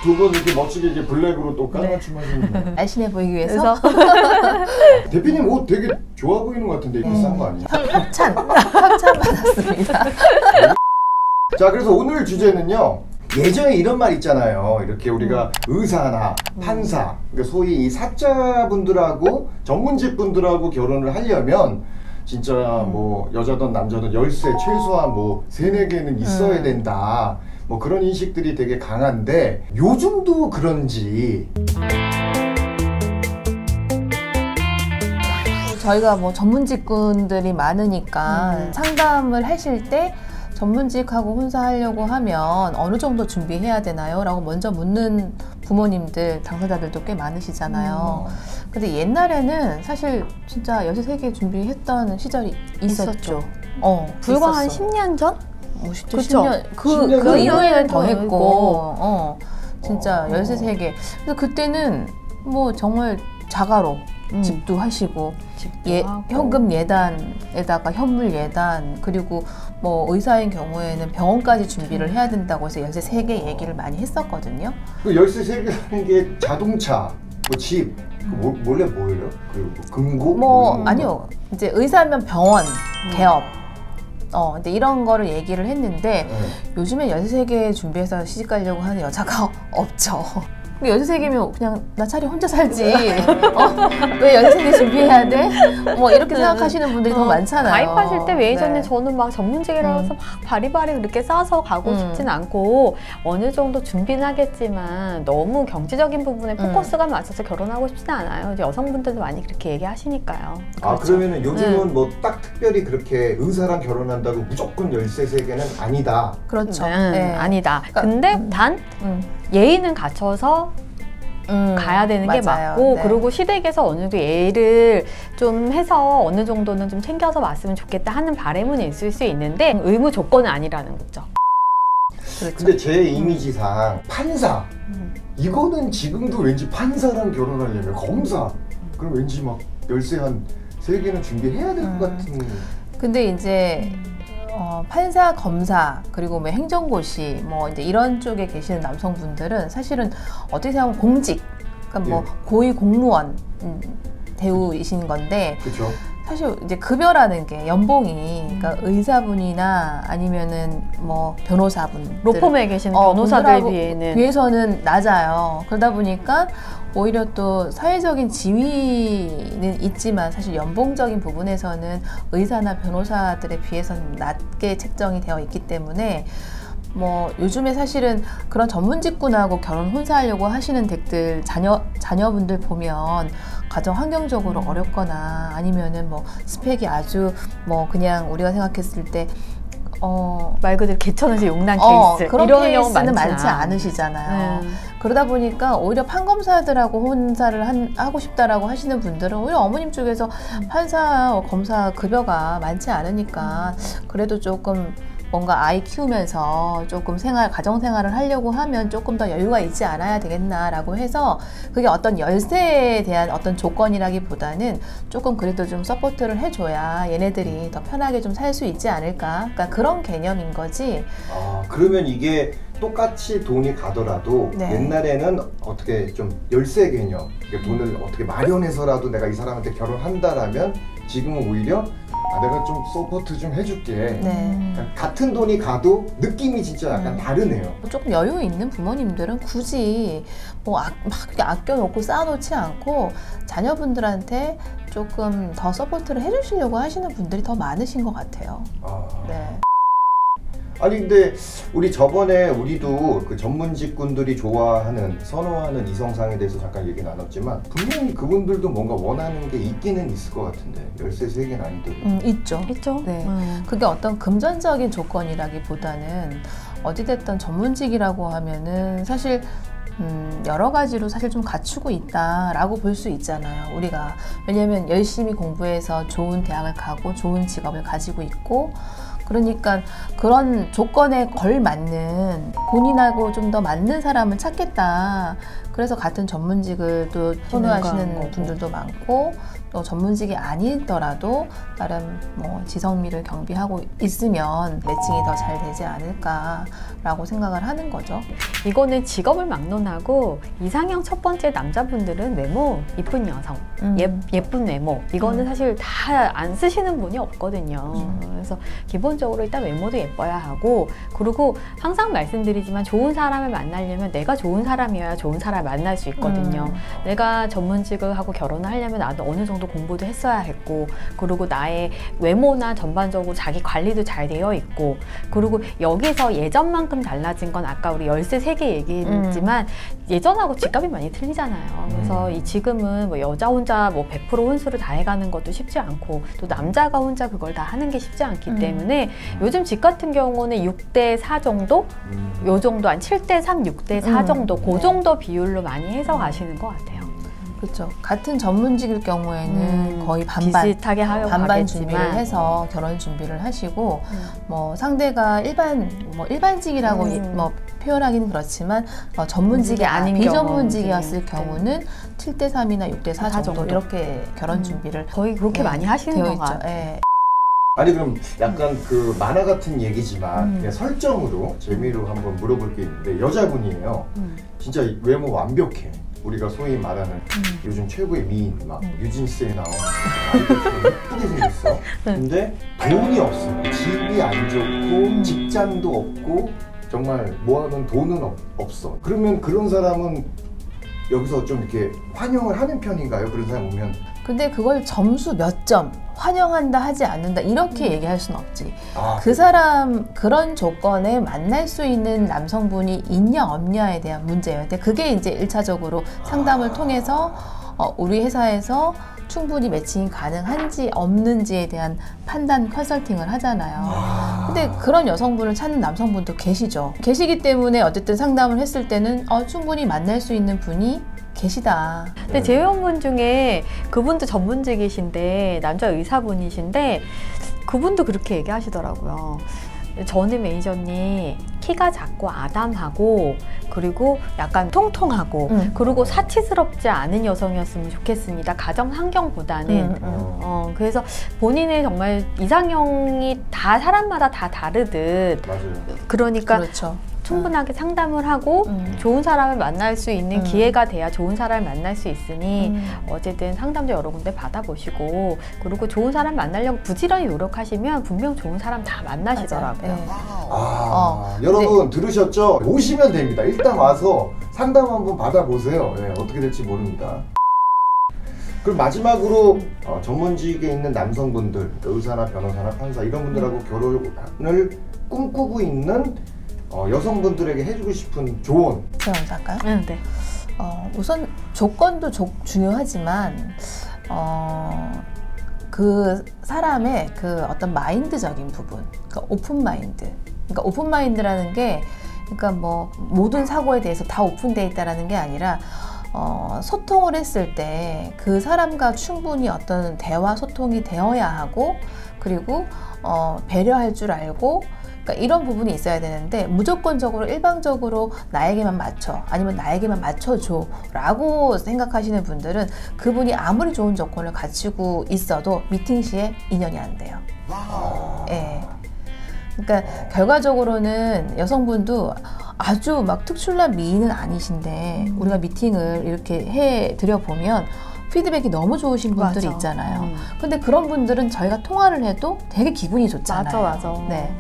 두 분 이렇게 멋지게 이제 블랙으로 또 깔맞춤 하시는 날씬해 보이기 위해서. 대표님 옷 되게 좋아 보이는 것 같은데 이거 싼 거 아니에요? 협찬 받았습니다. 자, 그래서 오늘 주제는요. 예전에 이런 말 있잖아요. 이렇게 우리가 의사나 판사, 그러니까 소위 이 사자분들하고 전문직 분들하고 결혼을 하려면 진짜 뭐 여자든 남자든 열쇠 최소한 뭐 3-4개는 있어야 된다. 뭐 그런 인식들이 되게 강한데 요즘도 그런지. 저희가 뭐 전문직군들이 많으니까 상담을 하실 때 전문직하고 혼사하려고 하면 어느 정도 준비해야 되나요? 라고 먼저 묻는 부모님들, 당사자들도 꽤 많으시잖아요. 근데 옛날에는 사실 진짜 13개 준비했던 시절이 있었죠. 불과 한 있었어. 10년 전? 그쵸? 그쵸? 10년, 10년 그 전에 이후에는 더 했고. 했고, 진짜 13개. 그래서 그때는 뭐 정말 자가로 집도 하시고, 하고. 현금 예단에다가 현물 예단, 그리고 뭐 의사인 경우에는 병원까지 준비를 해야 된다고 해서 13개 얘기를 많이 했었거든요. 그 열쇠 3개라는 게 자동차, 뭐 집, 원래 뭐예요? 그 금고? 뭐 아니요. 이제 의사면 병원, 개업. 근데 이런 거를 얘기를 했는데 요즘에 13개 준비해서 시집 가려고 하는 여자가 없죠. 13개면 그냥 나 차라리 혼자 살지. 왜 13개 준비해야 돼? 뭐 이렇게 생각하시는 분들이 더 많잖아요. 가입하실 때 예전에 네. 저는 막 전문직이라서 막 바리바리 그렇게 싸서 가고 싶진 않고 어느 정도 준비는 하겠지만 너무 경제적인 부분에 포커스가 맞춰서 결혼하고 싶지는 않아요. 이제 여성분들도 많이 그렇게 얘기하시니까요. 아, 그렇죠. 그러면은 요즘은 뭐 딱 특별히 그렇게 의사랑 결혼한다고 무조건 열쇠 3개는 아니다. 그렇죠. 아니다. 그러니까, 근데 단 예의는 갖춰서 가야 되는 게 맞아요. 맞고 네. 그리고 시댁에서 어느 정도 예의를 좀 해서 어느 정도는 좀 챙겨서 왔으면 좋겠다 하는 바람은 있을 수 있는데 의무 조건은 아니라는 거죠. 그렇죠. 근데 제 이미지상 판사 이거는 지금도 왠지 판사랑 결혼하려면 검사 그럼 왠지 막 열쇠 한 3개는 준비해야 될 것 같은. 근데 이제 판사, 검사, 그리고 뭐 행정고시, 뭐 이제 이런 쪽에 계시는 남성분들은 사실은 어떻게 생각하면 공직, 그러니까 뭐 고위 공무원 대우이신 건데, 그렇죠. 사실 이제 급여라는 게 연봉이, 그러니까 의사분이나 아니면은 뭐 변호사분, 로펌에 계시는 변호사들 비해서는 낮아요. 그러다 보니까 오히려 또 사회적인 지위는 있지만 사실 연봉적인 부분에서는 의사나 변호사들에 비해서는 낮게 책정이 되어 있기 때문에 뭐 요즘에 사실은 그런 전문직군하고 결혼 혼사하려고 하시는 덱들 자녀분들 보면 가정 환경적으로 어렵거나 아니면은 뭐 스펙이 아주 뭐 그냥 우리가 생각했을 때 말 그대로 개천에서 용난 케이스 그런 이런 케이스는 경우는 많지 않으시잖아요. 그러다 보니까 오히려 판검사들하고 혼사를 하고 싶다라고 하시는 분들은 오히려 어머님 쪽에서 판사, 검사 급여가 많지 않으니까 그래도 조금 뭔가 아이 키우면서 조금 가정 생활을 하려고 하면 조금 더 여유가 있지 않아야 되겠나라고 해서 그게 어떤 열쇠에 대한 어떤 조건이라기보다는 조금 그래도 좀 서포트를 해줘야 얘네들이 더 편하게 좀 살 수 있지 않을까. 그러니까 그런 개념인 거지. 아, 그러면 이게 똑같이 돈이 가더라도 옛날에는 어떻게 좀 열쇠 개념, 그러니까 돈을 어떻게 마련해서라도 내가 이 사람한테 결혼한다라면 지금은 오히려 내가 좀 서포트 좀 해줄게. 같은 돈이 가도 느낌이 진짜 약간 다르네요. 조금 여유 있는 부모님들은 굳이 뭐 막 이렇게 아껴놓고 쌓아놓지 않고 자녀분들한테 조금 더 서포트를 해주시려고 하시는 분들이 더 많으신 것 같아요. 네. 아니 근데 우리 저번에 우리도 그 전문직군들이 좋아하는 선호하는 이성상에 대해서 잠깐 얘기 나눴지만 분명히 그분들도 뭔가 원하는 게 있기는 있을 것 같은데 열쇠 3개는 아니더라도 있죠. 네. 그게 어떤 금전적인 조건이라기보다는 어찌됐든 전문직이라고 하면은 사실 여러 가지로 사실 좀 갖추고 있다라고 볼 수 있잖아요. 우리가 왜냐하면 열심히 공부해서 좋은 대학을 가고 좋은 직업을 가지고 있고 그러니까 그런 조건에 걸맞는 본인하고 좀 더 맞는 사람을 찾겠다. 그래서 같은 전문직을 또 선호하시는 분들도 많고 전문직이 아니더라도 나름 뭐 지성미를 경비하고 있으면 매칭이 더 잘 되지 않을까라고 생각을 하는 거죠. 이거는 직업을 막론하고 이상형 첫 번째 남자분들은 외모, 이쁜 여성, 예쁜 외모 이거는 사실 다 안 쓰시는 분이 없거든요. 그래서 기본적으로 일단 외모도 예뻐야 하고, 그리고 항상 말씀드리지만 좋은 사람을 만나려면 내가 좋은 사람이어야 좋은 사람을 만날 수 있거든요. 내가 전문직을 하고 결혼을 하려면 나도 어느 정도 공부도 했어야 했고, 그리고 나의 외모나 전반적으로 자기 관리도 잘 되어 있고, 그리고 여기서 예전만큼 달라진 건 아까 우리 열쇠 3개 얘기했지만 예전하고 집값이 많이 틀리잖아요. 그래서 지금은 뭐 여자 혼자 뭐 100% 혼수를 다 해가는 것도 쉽지 않고, 또 남자가 혼자 그걸 다 하는 게 쉽지 않기 때문에 요즘 집 같은 경우는 6대4 정도? 요 정도, 한 7대3, 6대4 정도, 그 정도 비율로 많이 해서 가시는 것 같아요. 그렇죠. 같은 전문직일 경우에는 거의 반반, 비슷하게 하려고 반반 하겠지만. 준비를 해서 결혼 준비를 하시고, 뭐 상대가 일반직이라고 뭐 표현하기는 그렇지만 전문직이 아닌 비전문직이었을 경우는 7대3이나 6대4 정도 이렇게 결혼 준비를 거의 그렇게 많이 하시는 것 같아요. 네. 아니 그럼 약간 그 만화 같은 얘기지만 그냥 설정으로 재미로 한번 물어볼 게 있는데, 여자분이에요. 진짜 외모 완벽해. 우리가 소위 말하는 요즘 최고의 미인 막 유진스에 나오는 아이돌처럼 예쁘게 생겼어. 근데 돈이 없어. 집이 안 좋고 직장도 없고 정말 모아놓은 돈은 없어. 그러면 그런 사람은 여기서 좀 이렇게 환영을 하는 편인가요? 그런 사람 오면? 근데 그걸 점수 몇 점 환영한다 하지 않는다 이렇게 얘기할 수는 없지. 아, 그 사람 그런 조건에 만날 수 있는 남성분이 있냐 없냐에 대한 문제예요. 근데 그게 이제 1차적으로 상담을 통해서 우리 회사에서 충분히 매칭이 가능한지 없는지에 대한 판단 컨설팅을 하잖아요. 근데 그런 여성분을 찾는 남성분도 계시죠. 계시기 때문에 어쨌든 상담을 했을 때는 충분히 만날 수 있는 분이 계시다. 근데 제 회원분 중에 그분도 전문직이신데 남자 의사분이신데 그분도 그렇게 얘기하시더라고요. 전에 매니저님 키가 작고 아담하고 그리고 약간 통통하고 그리고 사치스럽지 않은 여성이었으면 좋겠습니다. 가정 환경보다는 그래서 본인의 정말 이상형이 다 사람마다 다 다르듯 맞아요. 그러니까 그렇죠. 충분하게 상담을 하고 좋은 사람을 만날 수 있는 기회가 돼야 좋은 사람을 만날 수 있으니 어쨌든 상담도 여러 군데 받아보시고, 그리고 좋은 사람 만나려고 부지런히 노력하시면 분명 좋은 사람 다 만나시더라고요. 네. 여러분 들으셨죠? 오시면 됩니다. 일단 와서 상담 한번 받아보세요. 네, 어떻게 될지 모릅니다. 그럼 마지막으로 전문직에 있는 남성분들, 의사나 변호사나 판사 이런 분들하고 결혼을 꿈꾸고 있는 여성분들에게 해주고 싶은 조언. 제가 먼저 할까요? 네. 우선 조건도 중요하지만 그 사람의 그 어떤 마인드적인 부분, 그러니까 오픈 마인드. 그러니까 오픈 마인드라는 게, 그러니까 뭐 모든 사고에 대해서 다 오픈되어 있다라는 게 아니라 소통을 했을 때 그 사람과 충분히 어떤 대화 소통이 되어야 하고, 그리고 배려할 줄 알고, 그러니까 이런 부분이 있어야 되는데 무조건적으로 일방적으로 나에게만 맞춰, 아니면 나에게만 맞춰줘 라고 생각하시는 분들은 그분이 아무리 좋은 조건을 갖추고 있어도 미팅 시에 인연이 안 돼요. 예. 그러니까 결과적으로는 여성분도 아주 막 특출난 미인은 아니신데 우리가 미팅을 이렇게 해드려 보면 피드백이 너무 좋으신 분들이 맞아. 있잖아요. 근데 그런 분들은 저희가 통화를 해도 되게 기분이 좋잖아요. 맞아. 네.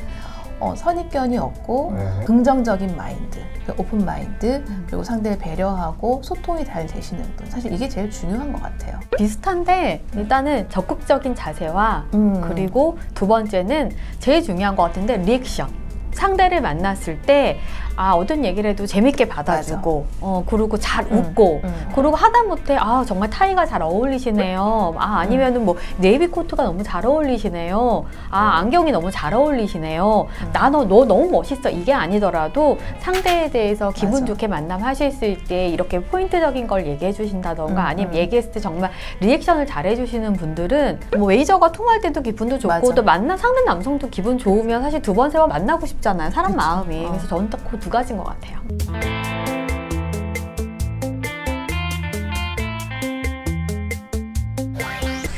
선입견이 없고 네. 긍정적인 마인드, 오픈 마인드, 그리고 상대를 배려하고 소통이 잘 되시는 분. 사실 이게 제일 중요한 것 같아요. 비슷한데 일단은 적극적인 자세와 그리고 두 번째는 제일 중요한 것 같은데 리액션. 상대를 만났을 때 어떤 얘기를 해도 재밌게 받아주고 그리고 잘 웃고 그리고 하다못해 정말 타이가 잘 어울리시네요. 아니면은 뭐 네이비 코트가 너무 잘 어울리시네요. 안경이 너무 잘 어울리시네요. 너 너무 멋있어. 이게 아니더라도 상대에 대해서 기분 좋게 만남하실 수 있게 이렇게 포인트적인 걸 얘기해 주신다던가 아니면 얘기했을 때 정말 리액션을 잘 해주시는 분들은 뭐 웨이저가 통할 때도 기분도 좋고 또 상대 남성도 기분 좋으면 사실 두 번, 세 번 만나고 싶잖아요. 사람 그쵸. 마음이. 그래서 저는 딱 그 두 가지인 것 같아요.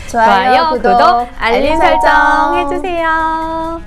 좋아요, 구독, 알림 설정 해주세요.